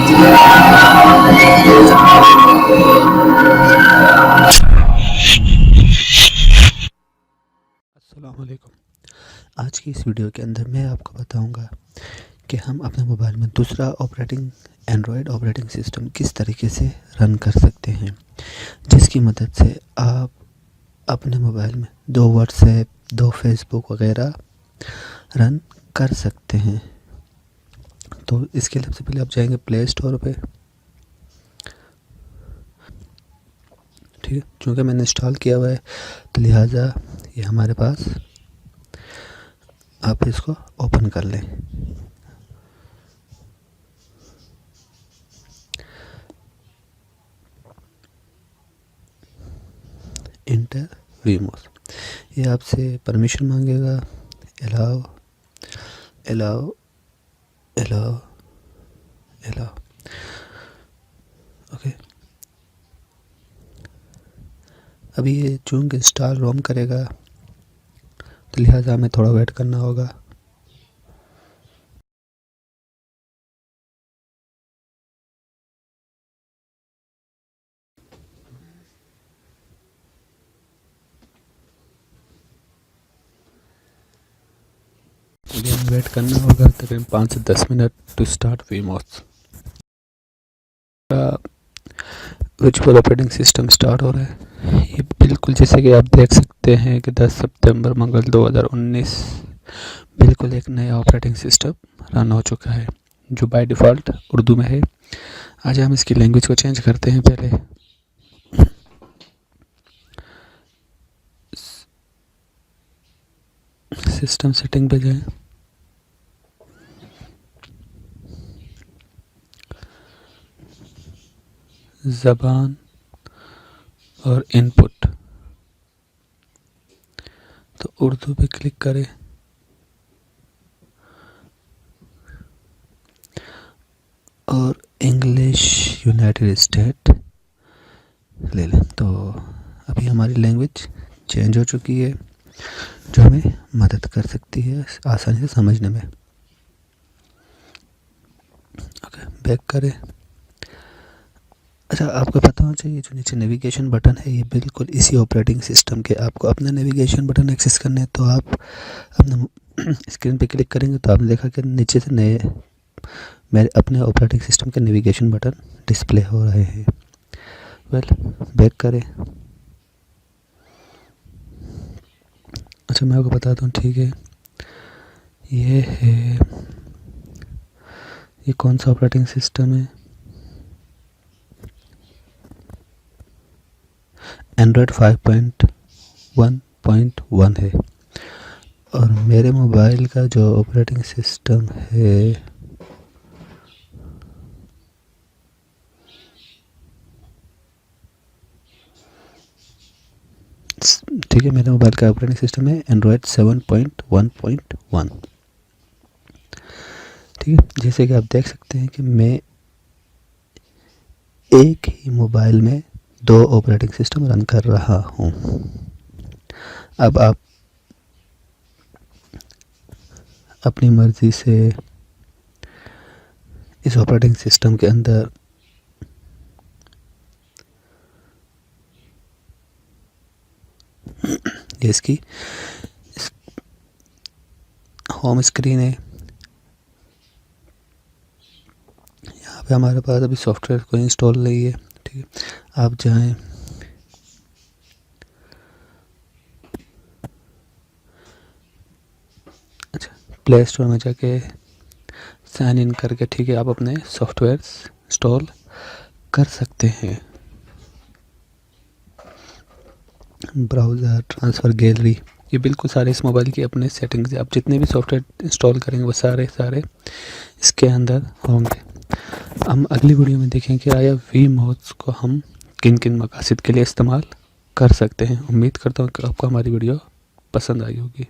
अस्सलाम वालेकुम। आज की इस वीडियो के अंदर मैं आपको बताऊंगा कि हम अपने मोबाइल में दूसरा एंड्रॉयड ऑपरेटिंग सिस्टम किस तरीके से रन कर सकते हैं, जिसकी मदद से आप अपने मोबाइल में 2 व्हाट्सएप, 2 फेसबुक वगैरह रन कर सकते हैं। तो इसके लिए सबसे पहले आप जाएंगे प्ले स्टोर पे। ठीक है, चूँकि मैंने इंस्टॉल किया हुआ है तो लिहाजा ये हमारे पास, आप इसको ओपन कर लें। इंटर वीमोस, ये आपसे परमिशन मांगेगा। Allow allow allow allow okay. अभी ये चूँकि इंस्टॉल रोम करेगा तो लिहाजा हमें थोड़ा वेट करना होगा। अभी हमें वेट करना होगा तकरीबन 5 से 10 minute to start VMOS. Virtual operating system start हो रहा है। ये बिल्कुल जैसे कि आप देख सकते हैं कि 10 सितंबर मंगल 2019 बिल्कुल एक नया ऑपरेटिंग सिस्टम रन हो चुका है, जो बाय डिफ़ॉल्ट उर्दू में है। आज हम इसकी लैंग्वेज को चेंज करते हैं। पहले सिस्टम सेटिंग पे जाएं। ज़बान और इनपुट, तो उर्दू पे क्लिक करें और इंग्लिश यूनाइटेड स्टेट ले लें। तो अभी हमारी लैंग्वेज चेंज हो चुकी है, जो हमें मदद कर सकती है आसानी से समझने में। ओके, बैक करें। अच्छा, आपको पता होना चाहिए जो नीचे नेविगेशन बटन है, ये बिल्कुल इसी ऑपरेटिंग सिस्टम के। आपको अपना नेविगेशन बटन एक्सेस करना है तो आप अपने स्क्रीन पे क्लिक करेंगे तो आपने देखा कि नीचे से मेरे अपने ऑपरेटिंग सिस्टम के नेविगेशन बटन डिस्प्ले हो रहे हैं। बैक करें। अच्छा, मैं आपको बताता हूँ, ठीक है, ये कौन सा ऑपरेटिंग सिस्टम है। एंड्रॉयड 5.1.1 है और मेरे मोबाइल का जो ऑपरेटिंग सिस्टम है ठीक है, मेरे मोबाइल का ऑपरेटिंग सिस्टम है एंड्रॉयड 7.1.1। ठीक है, जैसे कि आप देख सकते हैं कि मैं एक ही मोबाइल में 2 ऑपरेटिंग सिस्टम रन कर रहा हूँ। अब आप अपनी मर्ज़ी से इस ऑपरेटिंग सिस्टम के अंदर ये इसकी होम स्क्रीन है। यहाँ पे हमारे पास अभी सॉफ्टवेयर कोई इंस्टॉल नहीं है। ठीक है, आप जाएं, अच्छा, प्ले स्टोर में जाके साइन इन करके, ठीक है, आप अपने सॉफ्टवेयर इंस्टॉल कर सकते हैं। ब्राउज़र, ट्रांसफ़र गैलरी, ये बिल्कुल सारे इस मोबाइल की अपने सेटिंग्स है। आप जितने भी सॉफ्टवेयर इंस्टॉल करेंगे वो सारे इसके अंदर होंगे। हम अगली वीडियो में देखें कि आया वीमोस को हम किन किन मकासद के लिए इस्तेमाल कर सकते हैं। उम्मीद करता हूँ कि आपको हमारी वीडियो पसंद आई होगी।